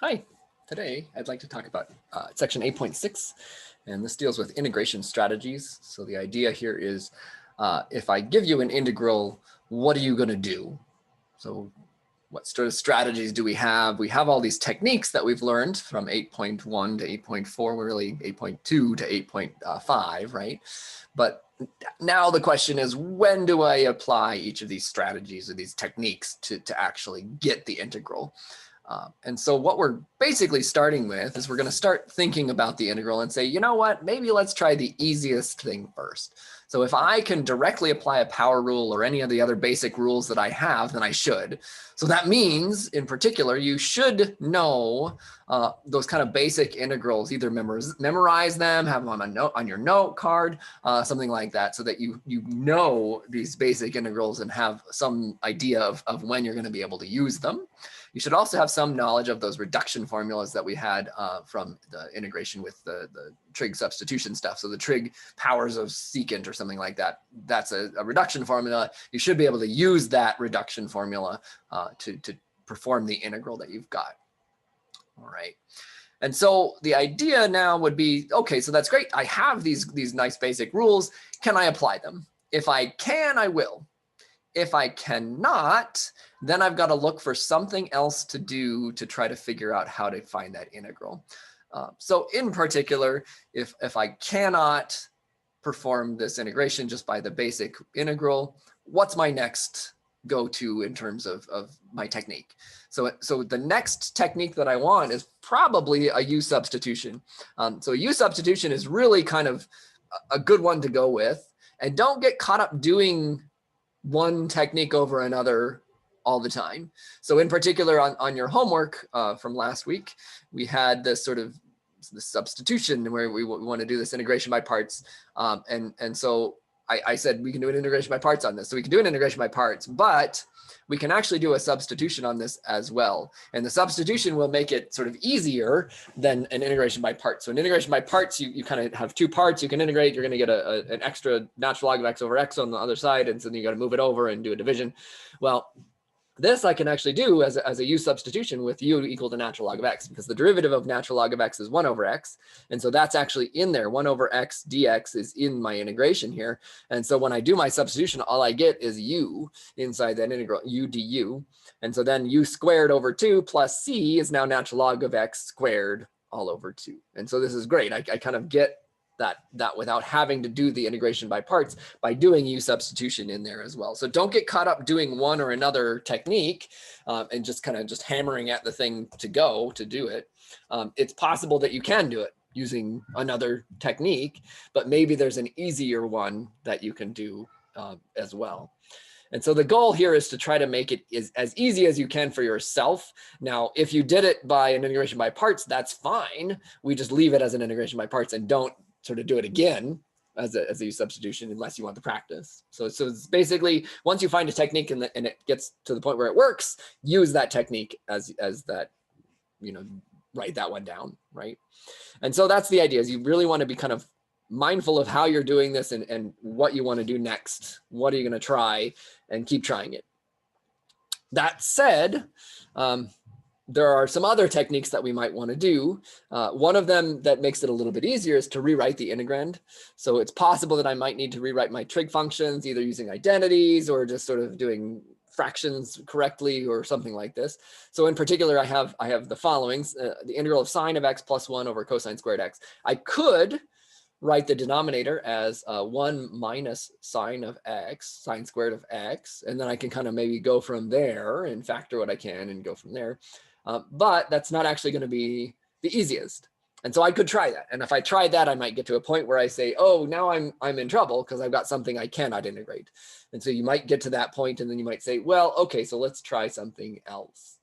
Hi, today I'd like to talk about section 8.6, and this deals with integration strategies. So the idea here is if I give you an integral, what are you going to do? So what sort of strategies do we have? We have all these techniques that we've learned from 8.1 to 8.4, we're really 8.2 to 8.5, right? But now the question is, when do I apply each of these strategies or these techniques to actually get the integral? And so what we're basically starting with is we're going to start thinking about the integral and say, you know what, maybe let's try the easiest thing first. So if I can directly apply a power rule or any of the other basic rules that I have, then I should. So that means, in particular, you should know those kind of basic integrals, either memorize them, have them on your note card, something like that, so that you know these basic integrals and have some idea of when you're going to be able to use them. You should also have some knowledge of those reduction formulas that we had from the integration with the trig substitution stuff. So the trig powers of secant or something like that, that's a reduction formula. You should be able to use that reduction formula to perform the integral that you've got. All right. And so the idea now would be, okay, so that's great. I have these nice basic rules. Can I apply them? If I can, I will. If I cannot, then I've got to look for something else to do to try to figure out how to find that integral. So in particular, if I cannot perform this integration just by the basic integral, what's my next go-to in terms of my technique? So the next technique that I want is probably a U substitution. So a U substitution is really kind of a good one to go with. And don't get caught up doing one technique over another all the time. So in particular on your homework from last week, we had this sort of this substitution where we want to do this integration by parts. And so I said, we can do an integration by parts on this. So we can do an integration by parts, but we can actually do a substitution on this as well. And the substitution will make it sort of easier than an integration by parts. So an integration by parts, you kind of have two parts you can integrate. You're going to get an extra natural log of x over x on the other side. And so then you got to move it over and do a division. Well, this I can actually do as a U substitution with U equal to natural log of x, because the derivative of natural log of x is 1 over x. And so that's actually in there. 1 over x dx is in my integration here. And so when I do my substitution, all I get is U inside that integral, U du. And so then U squared over 2 plus C is now natural log of x squared all over 2. And so this is great. I kind of get that without having to do the integration by parts by doing U substitution in there as well. So don't get caught up doing one or another technique and just kind of just hammering at the thing to do it. It's possible that you can do it using another technique, but maybe there's an easier one that you can do as well. And so the goal here is to try to make it as easy as you can for yourself. Now, if you did it by an integration by parts, that's fine. We just leave it as an integration by parts and don't sort of do it again as a substitution unless you want to practice. So it's basically, once you find a technique and it gets to the point where it works, use that technique as that, write that one down, right? And so that's the idea, is you really want to be kind of mindful of how you're doing this and what you want to do next. What are you going to try, and keep trying it. That said, there are some other techniques that we might want to do. One of them that makes it a little bit easier is to rewrite the integrand. So it's possible that I might need to rewrite my trig functions, either using identities or just sort of doing fractions correctly or something like this. So in particular, I have the followings: the integral of sine of x plus 1 over cosine squared x. I could write the denominator as 1 minus sine of x, sine squared of x, and then I can kind of maybe go from there and factor what I can and go from there. But that's not actually going to be the easiest. And so I could try that. And if I tried that, I might get to a point where I say, oh, now I'm in trouble because I've got something I cannot integrate. And so you might get to that point, and then you might say, well, okay, so let's try something else,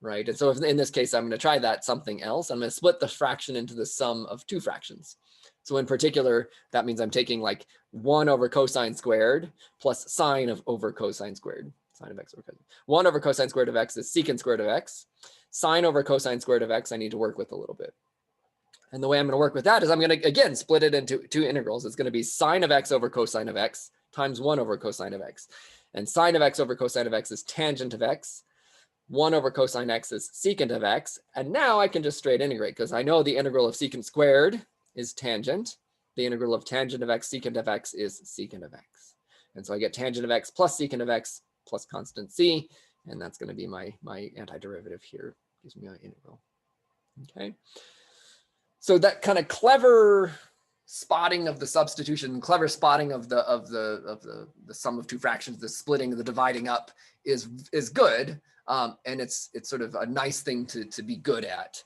right? And so if in this case, I'm going to try that something else. I'm going to split the fraction into the sum of two fractions. So in particular, that means I'm taking like 1 over cosine squared plus sine of over cosine squared. Sine of x over cosine. 1 over cosine squared of x is secant squared of x. Sine over cosine squared of x I need to work with a little bit. And the way I'm going to work with that is I'm going to, again, split it into two integrals. It's going to be sine of x over cosine of x times 1 over cosine of x. And sine of x over cosine of x is tangent of x. 1 over cosine x is secant of x. And now I can just straight integrate because I know the integral of secant squared is tangent. The integral of tangent of x secant of x is secant of x. And so I get tangent of x plus secant of x plus constant c. And that's going to be my antiderivative here. Gives me my integral. Okay. So that kind of clever spotting of the substitution, clever spotting of the sum of two fractions, the splitting, the dividing up is good. And it's sort of a nice thing to be good at.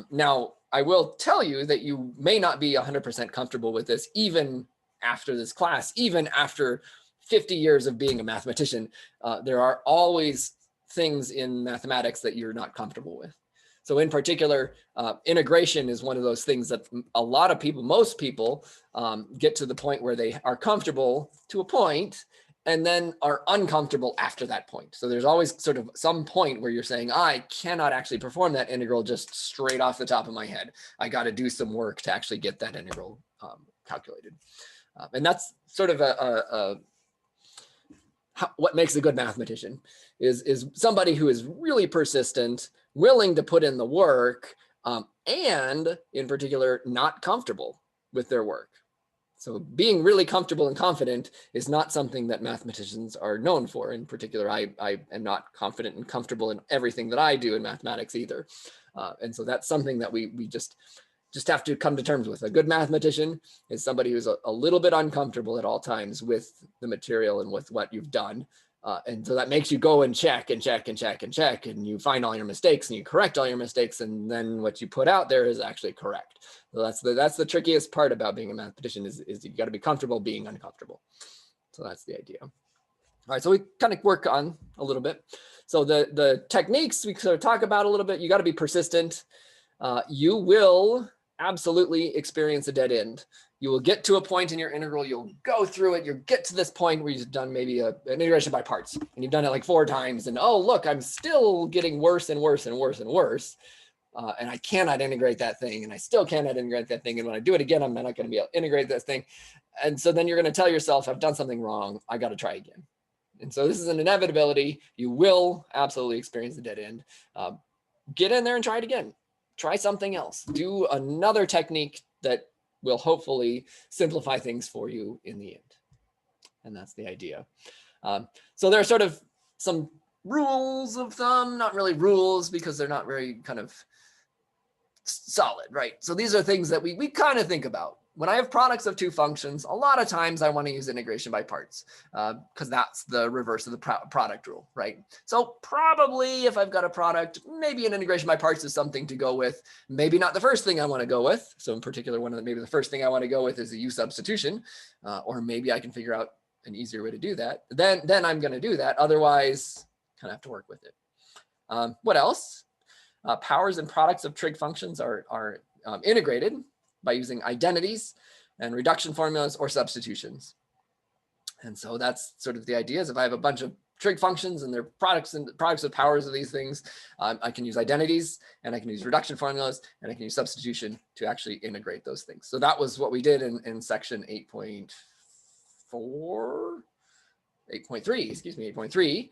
Now, I will tell you that you may not be 100% comfortable with this, even after this class, even after 50 years of being a mathematician. There are always things in mathematics that you're not comfortable with. So in particular, integration is one of those things that a lot of people, most people get to the point where they are comfortable to a point and then are uncomfortable after that point. So there's always sort of some point where you're saying, I cannot actually perform that integral just straight off the top of my head. I got to do some work to actually get that integral calculated. And that's sort of what makes a good mathematician is somebody who is really persistent, willing to put in the work, and in particular, not comfortable with their work. So being really comfortable and confident is not something that mathematicians are known for. In particular, I am not confident and comfortable in everything that I do in mathematics either. And so that's something that we just have to come to terms with. A good mathematician is somebody who's a little bit uncomfortable at all times with the material and with what you've done. And so that makes you go and check and check and check and check, and you find all your mistakes and you correct all your mistakes, and then what you put out there is actually correct. So that's the trickiest part about being a mathematician is you got to be comfortable being uncomfortable. So that's the idea. All right, so we kind of work on a little bit. So the techniques we sort of talk about a little bit. You got to be persistent. You will absolutely experience a dead end. You will get to a point in your integral, you'll go through it, you'll get to this point where you've done maybe an integration by parts, and you've done it like 4 times, and oh, look, I'm still getting worse and worse and worse and worse, and I cannot integrate that thing, and I still cannot integrate that thing, and when I do it again, I'm not going to be able to integrate this thing, and so then you're going to tell yourself, I've done something wrong, I got to try again. And so this is an inevitability. You will absolutely experience the dead end. Get in there and try it again. Try something else. Do another technique that will hopefully simplify things for you in the end. And that's the idea. So there are sort of some rules of thumb, not really rules because they're not very kind of solid, right? So these are things that we kind of think about. When I have products of two functions, a lot of times I want to use integration by parts because that's the reverse of the product rule, right? So probably if I've got a product, maybe an integration by parts is something to go with. Maybe not the first thing I want to go with. So in particular, maybe the first thing I want to go with is a U substitution, or maybe I can figure out an easier way to do that. Then I'm going to do that. Otherwise, kind of have to work with it. What else? Powers and products of trig functions are integrated by using identities and reduction formulas or substitutions. And so that's sort of the idea is if I have a bunch of trig functions and their products of powers of these things, I can use identities and I can use reduction formulas and I can use substitution to actually integrate those things. So that was what we did in section 8.3,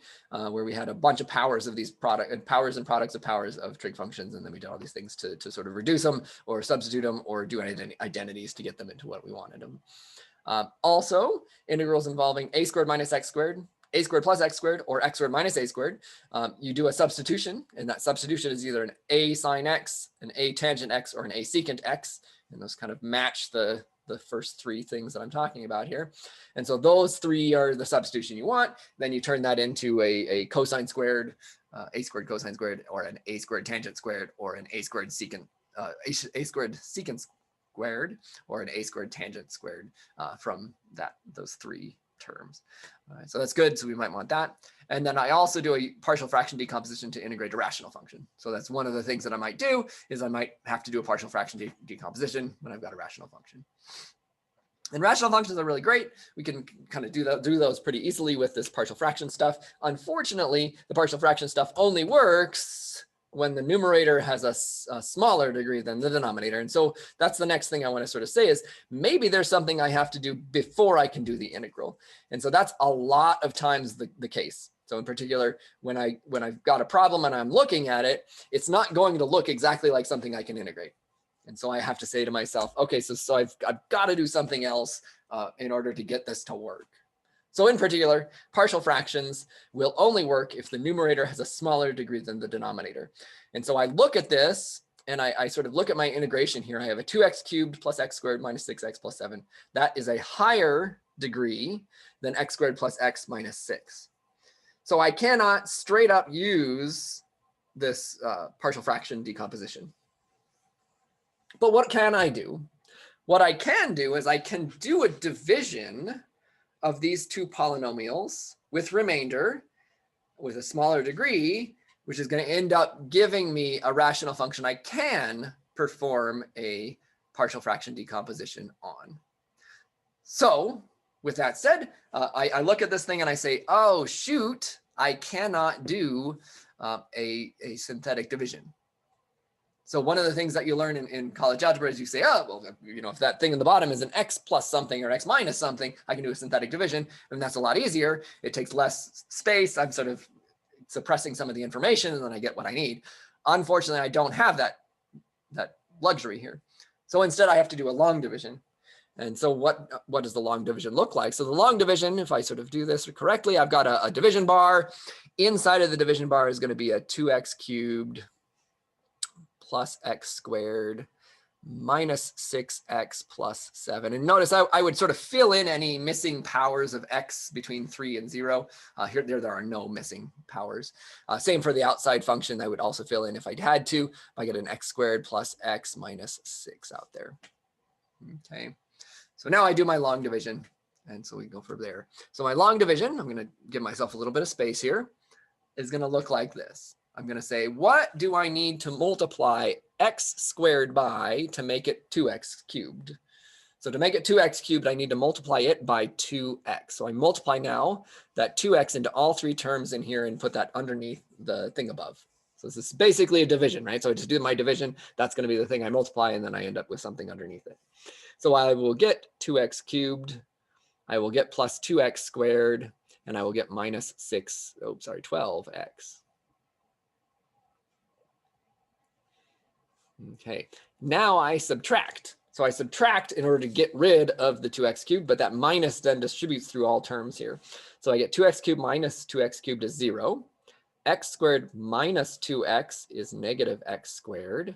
where we had a bunch of powers of these powers and products of powers of trig functions. And then we did all these things to sort of reduce them or substitute them or do identities to get them into what we wanted them. Also, integrals involving a squared minus x squared, a squared plus x squared, or x squared minus a squared. You do a substitution, and that substitution is either an a sine x, an a tangent x, or an a secant x. And those kind of match the first 3 things that I'm talking about here. And so those 3 are the substitution you want. Then you turn that into a cosine squared, a squared cosine squared, or an a squared tangent squared, or an a squared secant, a squared secant squared, or an a squared tangent squared from those 3 terms. So that's good. So we might want that. And then I also do a partial fraction decomposition to integrate a rational function. So that's one of the things that I might do is I might have to do a partial fraction decomposition when I've got a rational function. And rational functions are really great. We can kind of do those pretty easily with this partial fraction stuff. Unfortunately, the partial fraction stuff only works when the numerator has a smaller degree than the denominator. And so that's the next thing I want to sort of say is maybe there's something I have to do before I can do the integral. And so that's a lot of times the case. So in particular, when I've got a problem and I'm looking at it, it's not going to look exactly like something I can integrate. And so I have to say to myself, okay, so I've got to do something else in order to get this to work. So in particular, partial fractions will only work if the numerator has a smaller degree than the denominator. And so I look at this and I sort of look at my integration here. I have a 2x cubed plus x squared minus 6x plus 7. That is a higher degree than x squared plus x minus 6. So I cannot straight up use this partial fraction decomposition. But what can I do? What I can do is I can do a division of these two polynomials with remainder with a smaller degree, which is going to end up giving me a rational function I can perform a partial fraction decomposition on. So with that said, I look at this thing and I say, oh, shoot, I cannot do a synthetic division. So one of the things that you learn in college algebra is you say, oh, well, you know, if that thing in the bottom is an x plus something or x minus something, I can do a synthetic division. And that's a lot easier. It takes less space. I'm sort of suppressing some of the information and then I get what I need. Unfortunately, I don't have that luxury here. So instead, I have to do a long division. And so what does the long division look like? So the long division, if I sort of do this correctly, I've got a division bar. Inside of the division bar is going to be a 2x cubed plus x squared minus 6x plus 7. And notice I would sort of fill in any missing powers of x between 3 and 0. There are no missing powers. Same for the outside function. I would also fill in if I had to. I get an x squared plus x minus 6 out there. Okay. So now I do my long division. And so we go from there. So my long division, I'm going to give myself a little bit of space here, is going to look like this. I'm going to say, what do I need to multiply x squared by to make it 2x cubed? So to make it 2x cubed, I need to multiply it by 2x. So I multiply now that 2x into all three terms in here and put that underneath the thing above. So this is basically a division, right? So I just do my division. That's going to be the thing I multiply, and then I end up with something underneath it. So I will get 2x cubed. I will get plus 2x squared, and I will get minus 12x. Okay, now I subtract. So I subtract in order to get rid of the 2x cubed, but that minus then distributes through all terms here. So I get 2x cubed minus 2x cubed is 0. X squared minus 2x is negative x squared.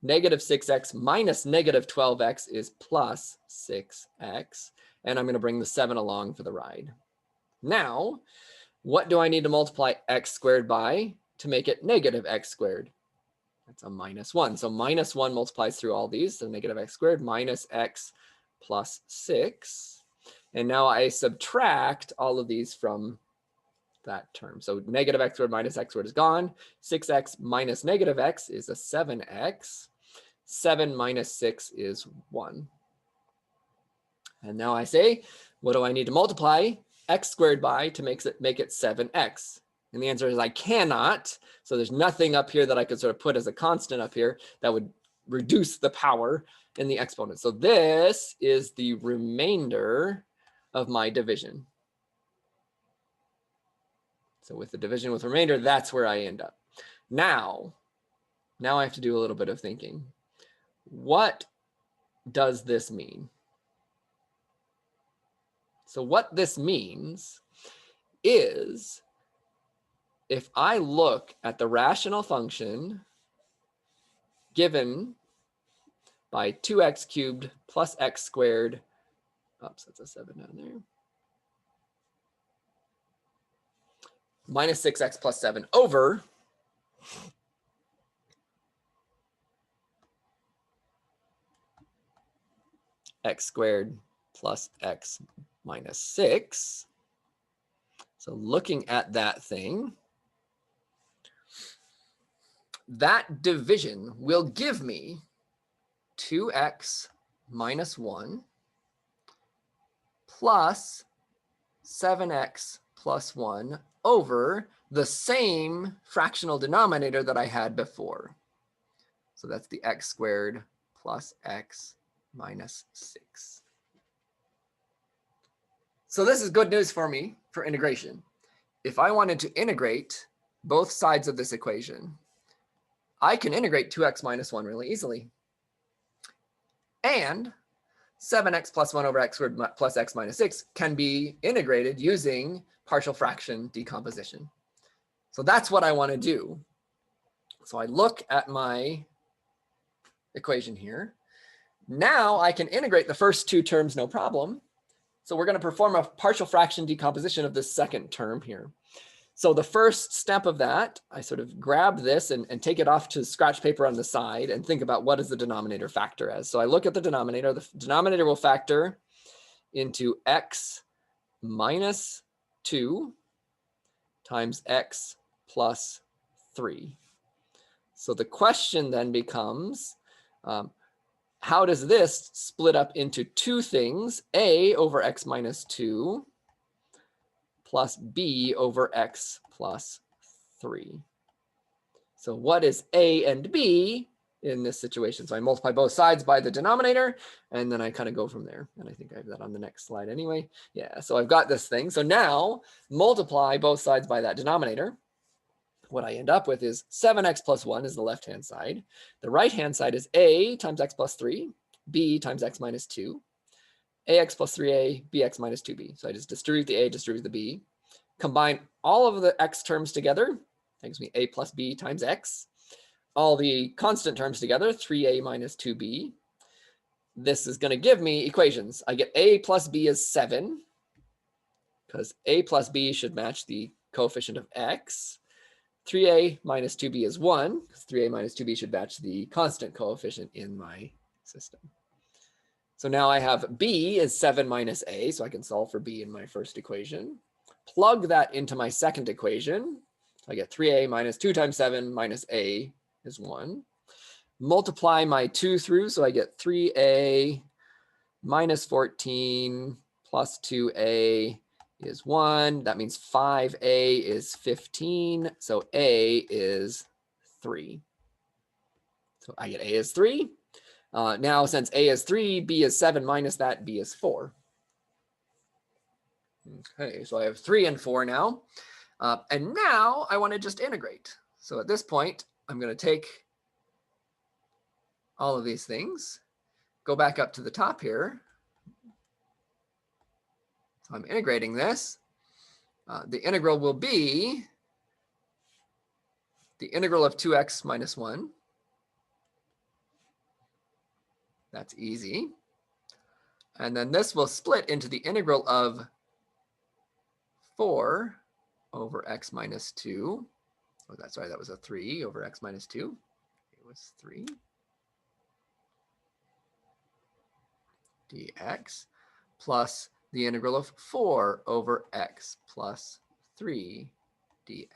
Negative 6x minus negative 12x is plus 6x. And I'm going to bring the 7 along for the ride. Now, what do I need to multiply x squared by to make it negative x squared? That's a minus 1. So minus 1 multiplies through all these. So negative x squared minus x plus 6. And now I subtract all of these from that term. So negative x squared minus x squared is gone. 6x minus negative x is a 7x. 7 minus 6 is 1. And now I say, what do I need to multiply x squared by to make it 7x? And the answer is I cannot. So there's nothing up here that I could sort of put as a constant up here that would reduce the power in the exponent. So this is the remainder of my division. So with the division with remainder, that's where I end up. Now I have to do a little bit of thinking. What does this mean? So what this means is if I look at the rational function given by 2x cubed plus x squared, oops, that's a 7 down there, minus 6x plus 7 over x squared plus x minus 6. So looking at that thing, that division will give me 2x minus 1 plus 7x plus 1 over the same fractional denominator that I had before. So that's the x squared plus x minus 6. So this is good news for me for integration. if I wanted to integrate both sides of this equation, I can integrate 2x minus 1 really easily. And 7x plus 1 over x squared plus x minus 6 can be integrated using partial fraction decomposition. So that's what I want to do. So I look at my equation here. Now I can integrate the first two terms no problem. So we're going to perform a partial fraction decomposition of this second term here. So the first step of that, I sort of grab this and take it off to scratch paper on the side and think about what does the denominator factor as. So I look at the denominator. The denominator will factor into x minus 2 times x plus 3. So the question then becomes, how does this split up into two things, a over x minus 2 plus b over x plus 3. So what is a and b in this situation? So I multiply both sides by the denominator, and then I kind of go from there. And I think I have that on the next slide anyway. Yeah, so I've got this thing. So now multiply both sides by that denominator. What I end up with is 7x plus 1 is the left-hand side. The right-hand side is a times x plus 3, b times x minus 2, ax plus 3a, bx minus 2b. So I just distribute the a, distribute the b, combine all of the x terms together. That gives me a plus b times x. All the constant terms together, 3a minus 2b. This is going to give me equations. I get a plus b is 7, because a plus b should match the coefficient of x. 3a minus 2b is 1, because 3a minus 2b should match the constant coefficient in my system. So now I have b is 7 minus a, so I can solve for b in my first equation. Plug that into my second equation. So I get 3a minus 2 times 7 minus a is 1. Multiply my 2 through, so I get 3a minus 14 plus 2a is 1. That means 5a is 15. So a is 3. So I get a is 3. Now, since a is 3, b is 7 minus that, b is 4. Okay, so I have 3 and 4 now. And now I want to just integrate. So at this point, I'm going to take all of these things, go back up to the top here. So I'm integrating this. The integral will be the integral of 2x minus 1. That's easy. And then this will split into the integral of 4 over x minus 2. Oh, that's right, that was a 3 over x minus 2. It was 3 dx plus the integral of 4 over x plus 3 dx.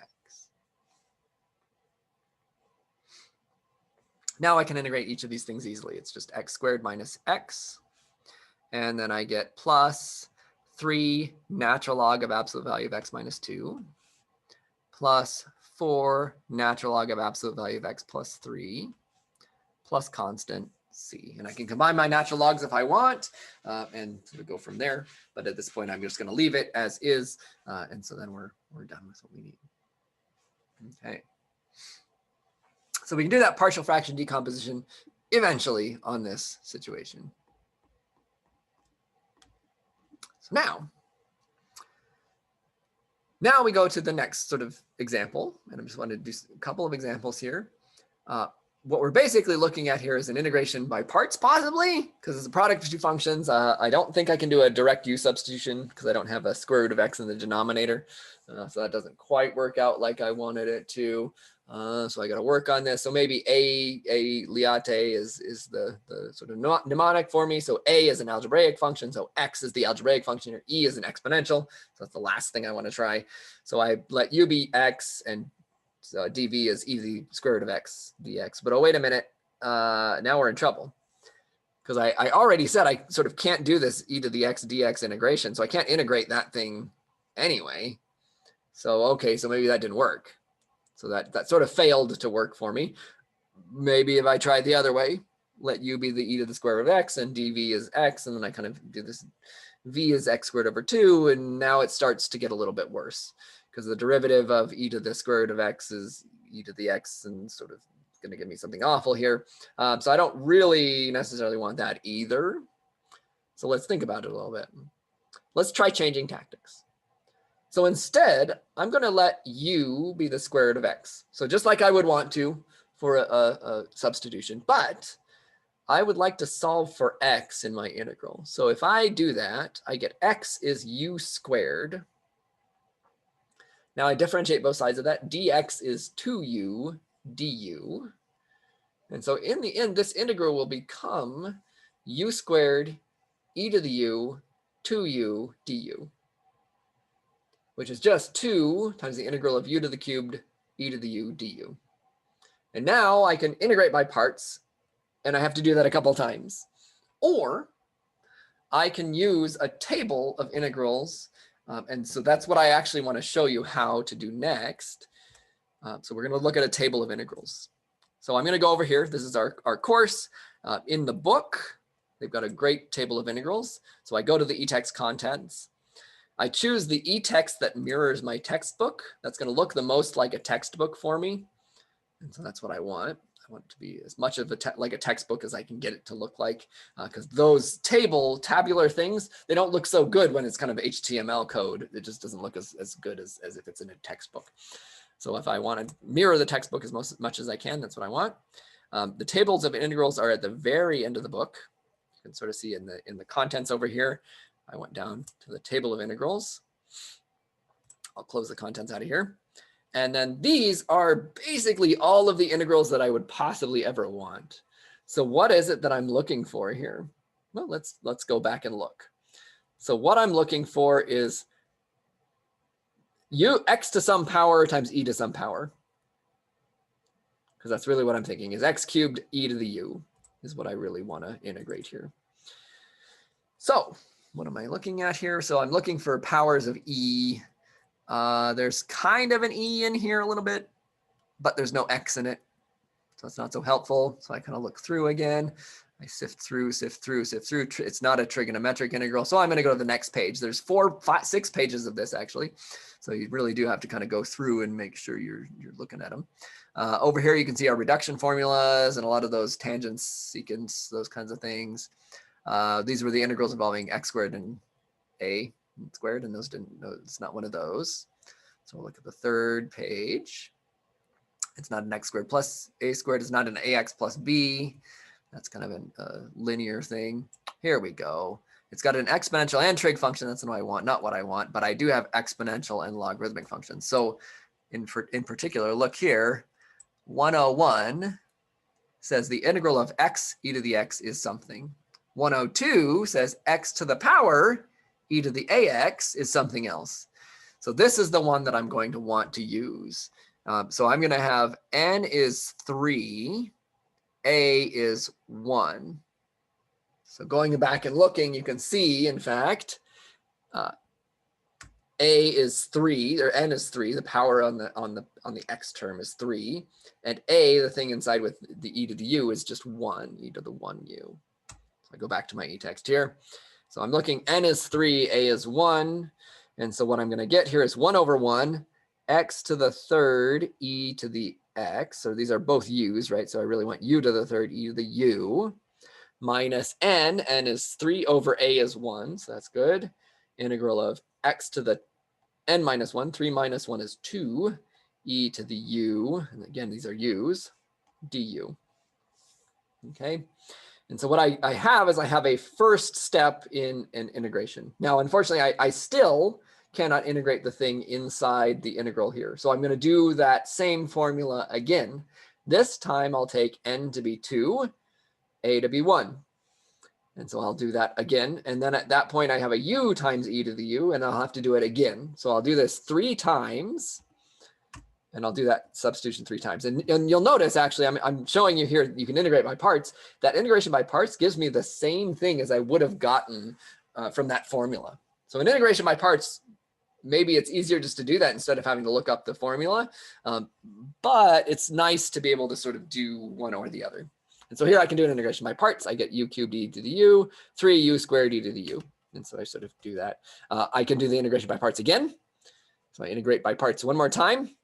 Now I can integrate each of these things easily. It's just x squared minus x. And then I get plus 3 natural log of absolute value of x minus 2 plus 4 natural log of absolute value of x plus 3 plus constant c. And I can combine my natural logs if I want and sort of go from there. But at this point, I'm just going to leave it as is. And so then we're done with what we need. Okay. So we can do that partial fraction decomposition eventually on this situation. So now we go to the next sort of example, and I just wanted to do a couple of examples here. What we're basically looking at here is an integration by parts, possibly, because it's a product of two functions. I don't think I can do a direct u substitution because I don't have a square root of x in the denominator. So that doesn't quite work out like I wanted it to. So I got to work on this. So maybe a liate is the sort of mnemonic for me. So a is an algebraic function. So x is the algebraic function, or e is an exponential. So that's the last thing I want to try. So I let u be x, and so dv is e to the square root of x dx. But oh, wait a minute. Now we're in trouble. Because I already said I sort of can't do this e to the x dx integration. So I can't integrate that thing anyway. So, okay, so maybe that didn't work. So that sort of failed to work for me. Maybe if I tried the other way, let u be the e to the square root of x and dv is x, and then I kind of do this v is x squared over 2, and now it starts to get a little bit worse. because the derivative of e to the square root of x is e to the x, and sort of going to give me something awful here. So I don't really necessarily want that either. So let's think about it a little bit. Let's try changing tactics. So instead, I'm going to let u be the square root of x. So just like I would want to for a substitution, but I would like to solve for x in my integral. So if I do that, I get x is u squared. Now I differentiate both sides of that. Dx is 2u du. And so in the end, this integral will become u squared e to the u 2u du, which is just 2 times the integral of u to the cubed e to the u du. And now I can integrate by parts, and I have to do that a couple times. Or I can use a table of integrals. And so that's what I actually want to show you how to do next. So we're going to look at a table of integrals. So I'm going to go over here. This is our course. In the book, they've got a great table of integrals. So I go to the eText contents. I choose the eText that mirrors my textbook. That's going to look the most like a textbook for me. And so that's what I want. I want it to be as much of like a textbook as I can get it to look like, because those tabular things, they don't look so good when it's kind of HTML code. It just doesn't look as good as if it's in a textbook. So if I want to mirror the textbook as much as I can, that's what I want. The tables of integrals are at the very end of the book. You can sort of see in the contents over here. I went down to the table of integrals. I'll close the contents out of here. And then these are basically all of the integrals that I would possibly ever want. So what is it that I'm looking for here? Well, let's go back and look. So what I'm looking for is x to some power times e to some power. Because that's really what I'm thinking is x cubed e to the u is what I really want to integrate here. So what am I looking at here? So I'm looking for powers of e. There's kind of an e in here a little bit, but there's no x in it. So it's not so helpful. So I kind of look through again. I sift through, sift through, sift through. It's not a trigonometric integral. So I'm going to go to the next page. There's 4, 5, 6 pages of this actually. So you really do have to kind of go through and make sure you're looking at them. Over here, you can see our reduction formulas and a lot of those tangents, secants, those kinds of things. These were the integrals involving x squared and a squared, and those didn't, no, it's not one of those. So we'll look at the third page. It's not an x squared plus a squared. It's not an ax plus b. That's kind of a linear thing. Here we go. It's got an exponential and trig function. That's what I want, not what I want, but I do have exponential and logarithmic functions. So in particular, look here, 101 says the integral of x e to the x is something. 102 says x to the power e to the ax is something else. So this is the one that I'm going to want to use. So I'm going to have n is 3, a is 1. So going back and looking, you can see, in fact, a is 3, or n is 3. The power on the x term is 3, and a, the thing inside with the e to the u, is just 1, e to the 1u. So I go back to my eText here. So I'm looking, n is 3, a is 1. And so what I'm going to get here is 1 over 1, x to the third, e to the x. So these are both u's, right? So I really want u to the third, e to the u, minus n. N is 3 over a is 1. So that's good. Integral of x to the n minus 1. 3 minus 1 is 2, e to the u. And again, these are u's, du. Okay. And so what I have is I have a first step in an integration. Now, unfortunately, I still cannot integrate the thing inside the integral here. So I'm going to do that same formula again. This time I'll take n to be 2, a to be 1. And so I'll do that again. And then at that point, I have a u times e to the u, and I'll have to do it again. So I'll do this 3 times. And I'll do that substitution 3 times. And you'll notice, actually, I'm showing you here, you can integrate by parts. That integration by parts gives me the same thing as I would have gotten from that formula. So in integration by parts, maybe it's easier just to do that instead of having to look up the formula. But it's nice to be able to sort of do one or the other. And so here I can do an integration by parts. I get u cubed e to the u, 3u squared e to the u. And so I sort of do that. I can do the integration by parts again. So I integrate by parts one more time.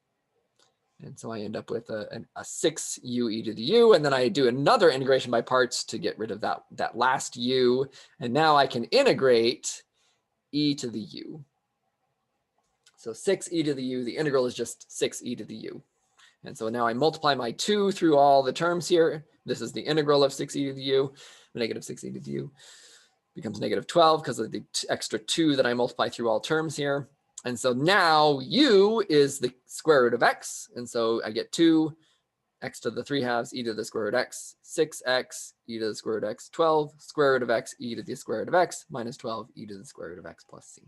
And so I end up with a 6u e to the u, and then I do another integration by parts to get rid of that last u. And now I can integrate e to the u. So 6e to the u, the integral is just 6e to the u. And so now I multiply my 2 through all the terms here. This is the integral of 6e to the u, negative 6e to the u. Becomes negative 12 because of the extra 2 that I multiply through all terms here. And so now u is the square root of x. And so I get 2 x to the 3/2 e to the square root x, 6x e to the square root x, 12 square root of x e to the square root of x minus 12 e to the square root of x plus c.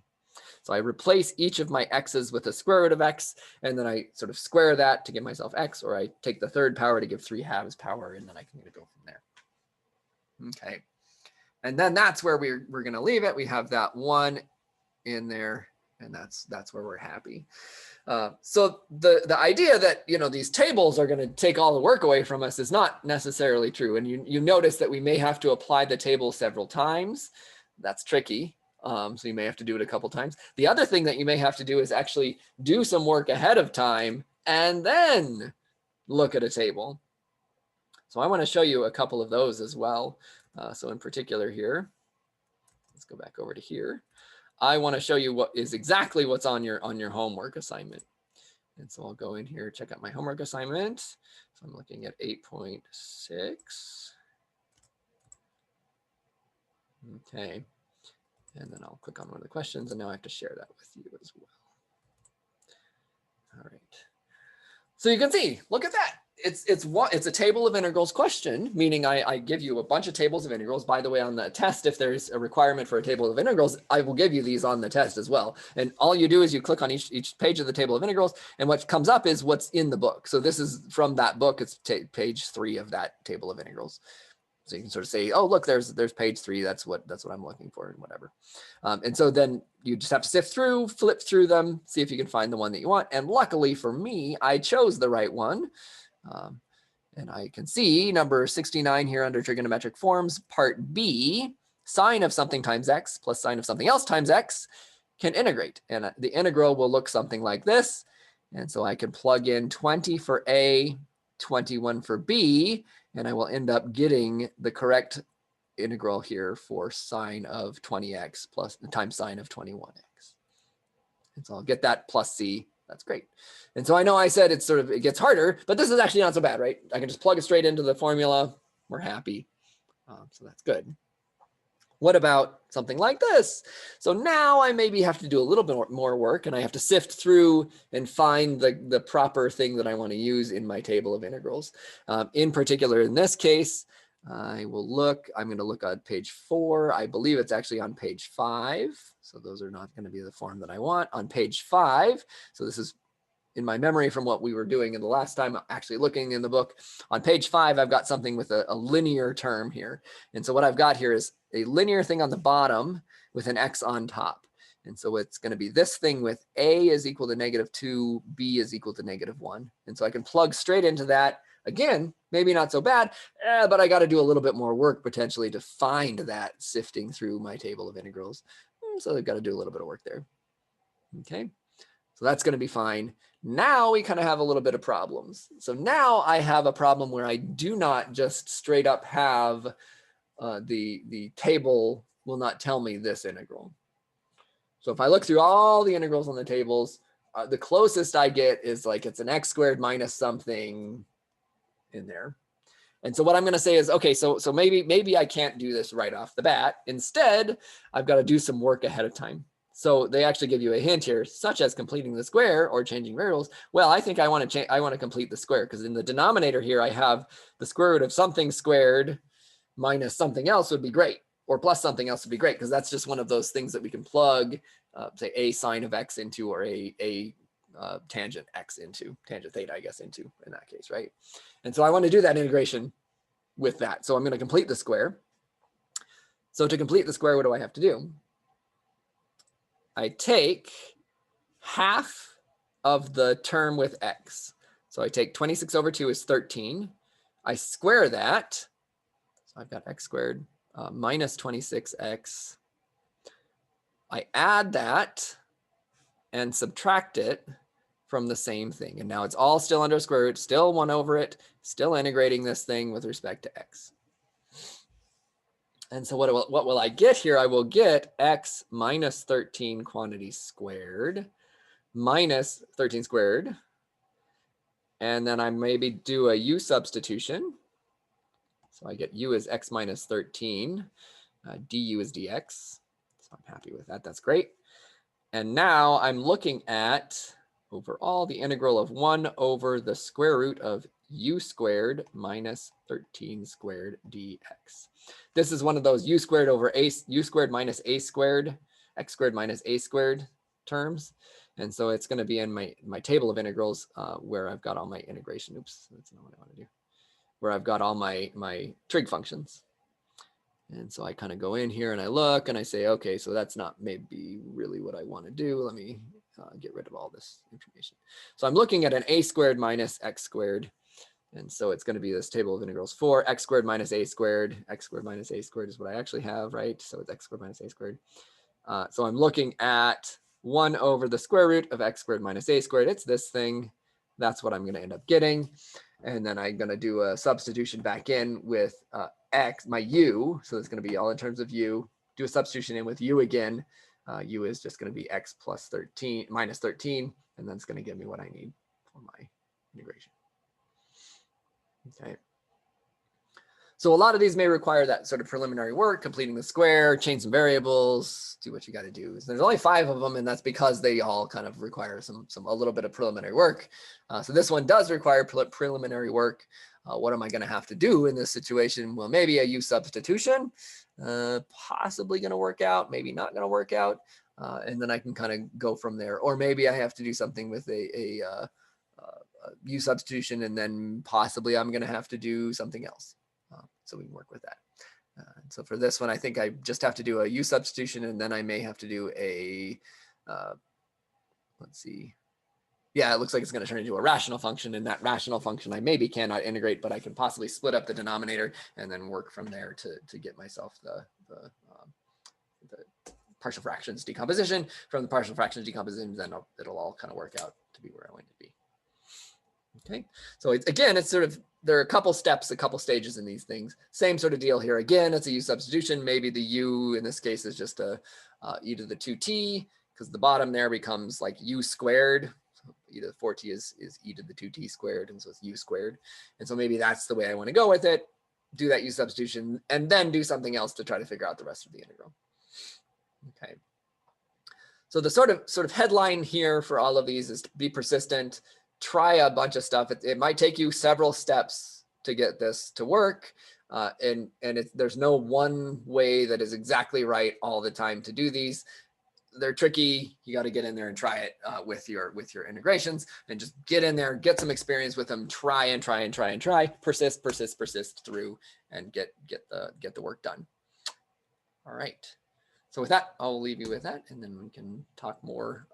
So I replace each of my x's with the square root of x, and then I sort of square that to give myself x, or I take the third power to give 3/2 power, and then I can go from there. Okay. And then that's where we're going to leave it. We have that 1 in there, and that's where we're happy. So the idea that, you know, these tables are going to take all the work away from us is not necessarily true. And you notice that we may have to apply the table several times. That's tricky. So you may have to do it a couple times. The other thing that you may have to do is actually do some work ahead of time and then look at a table. So I want to show you a couple of those as well. So in particular here, let's go back over to here. I want to show you what is exactly what's on your homework assignment. And so I'll go in here, check out my homework assignment. So I'm looking at 8.6. Okay. And then I'll click on one of the questions, and now I have to share that with you as well. All right. So you can see, look at that. It's a table of integrals question, meaning I give you a bunch of tables of integrals. By the way, on the test, if there's a requirement for a table of integrals, I will give you these on the test as well. And all you do is you click on each page of the table of integrals, and what comes up is what's in the book. So this is from that book. It's page 3 of that table of integrals. So you can sort of say, oh, look, there's page 3. That's what I'm looking for, and whatever. And so then you just have to sift through, flip through them, see if you can find the one that you want. And luckily for me, I chose the right one. And I can see number 69 here under trigonometric forms, part B, sine of something times x plus sine of something else times x can integrate. And the integral will look something like this. And so I can plug in 20 for A, 21 for B, and I will end up getting the correct integral here for sine of 20x plus times sine of 21x. And so I'll get that plus c. That's great. And so I know I said it gets harder, but this is actually not so bad, right? I can just plug it straight into the formula. We're happy. So that's good. What about something like this? So now I maybe have to do a little bit more work, and I have to sift through and find the proper thing that I want to use in my table of integrals. In particular, in this case, I'm going to look at page 4. I believe it's actually on page 5. So those are not going to be the form that I want. On page 5, so this is in my memory from what we were doing in the last time, actually looking in the book. On page 5, I've got something with a linear term here. And so what I've got here is a linear thing on the bottom with an x on top. And so it's going to be this thing with a is equal to -2, b is equal to -1. And so I can plug straight into that. Again, maybe not so bad, but I got to do a little bit more work potentially to find that sifting through my table of integrals. So I've got to do a little bit of work there. Okay, so that's going to be fine. Now we kind of have a little bit of problems. So now I have a problem where I do not just straight up have the table will not tell me this integral. So if I look through all the integrals on the tables, the closest I get is like it's an x squared minus something in there. And so what I'm going to say is, okay, so maybe I can't do this right off the bat. Instead, I've got to do some work ahead of time. So they actually give you a hint here, such as completing the square or changing variables. Well, I think I want to complete the square, because in the denominator here I have the square root of something squared minus something else would be great, or plus something else would be great, because that's just one of those things that we can plug, say, a sine of x into, or a tangent x into, tangent theta, I guess, into in that case, right? And so I want to do that integration with that. So I'm going to complete the square. So to complete the square, what do I have to do? I take half of the term with x. So I take 26 over 2 is 13. I square that. So I've got x squared minus 26x. I add that. and subtract it from the same thing. And now it's all still under square root, still 1 over it, still integrating this thing with respect to x. And so what will I get here? I will get x minus 13 quantity squared minus 13 squared. And then I maybe do a u substitution. So I get u is x minus 13, du is dx. So I'm happy with that. That's great. And now I'm looking at overall the integral of 1 over the square root of u squared minus 13 squared dx. This is one of those u squared over u squared minus a squared, x squared minus a squared terms. And so it's going to be in my table of integrals where I've got all my integration. Oops, that's not what I want to do. Where I've got all my trig functions. And so I kind of go in here and I look and I say, okay, so that's not maybe really what I want to do. Let me get rid of all this information. So I'm looking at an a squared minus x squared. And so it's going to be this table of integrals for x squared minus a squared. X squared minus a squared is what I actually have, right? So it's x squared minus a squared. So I'm looking at 1 over the square root of x squared minus a squared. It's this thing. That's what I'm going to end up getting. And then I'm going to do a substitution back in with x, my u. So it's going to be all in terms of u. Do a substitution in with u again. U is just going to be x plus 13 minus 13. And then it's going to give me what I need for my integration. Okay. So a lot of these may require that sort of preliminary work, completing the square, change some variables, do what you got to do. So there's only 5 of them, and that's because they all kind of require a little bit of preliminary work. So this one does require preliminary work. What am I going to have to do in this situation? Well, maybe a u substitution, possibly going to work out, maybe not going to work out, and then I can kind of go from there. Or maybe I have to do something with a u substitution, and then possibly I'm going to have to do something else. So we can work with that. So for this one, I think I just have to do a u substitution, and then I may have to do a, let's see. Yeah, it looks like it's going to turn into a rational function, and that rational function I maybe cannot integrate, but I can possibly split up the denominator and then work from there to get myself the partial fractions decomposition. From the partial fractions decomposition, then it'll all kind of work out to be where I want it to be. Okay, so again, it's sort of, there are a couple steps, a couple stages in these things. Same sort of deal here. Again, it's a u substitution. Maybe the u in this case is just a e to the 2t, because the bottom there becomes like u squared. So e to the 4t is e to the 2t squared, and so it's u squared. And so maybe that's the way I want to go with it. Do that u substitution, and then do something else to try to figure out the rest of the integral. Okay. So the sort of headline here for all of these is to be persistent. Try a bunch of stuff. It might take you several steps to get this to work. And there's no one way that is exactly right all the time to do these. They're tricky. You got to get in there and try it with your integrations, and just get in there, get some experience with them, try and try and try and try, persist through, and get the work done. All right. So with that, I'll leave you with that, and then we can talk more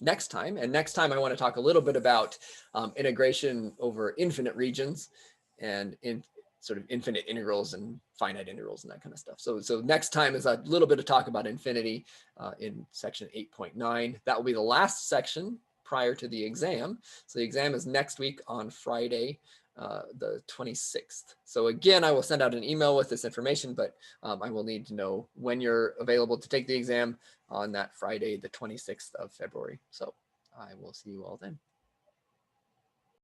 next time. And next time I want to talk a little bit about integration over infinite regions and in sort of infinite integrals and finite integrals and that kind of stuff. So next time is a little bit of talk about infinity in section 8.9. That will be the last section prior to the exam. So the exam is next week on Friday, the 26th. So again, I will send out an email with this information, but I will need to know when you're available to take the exam on that Friday, the 26th of February. So I will see you all then.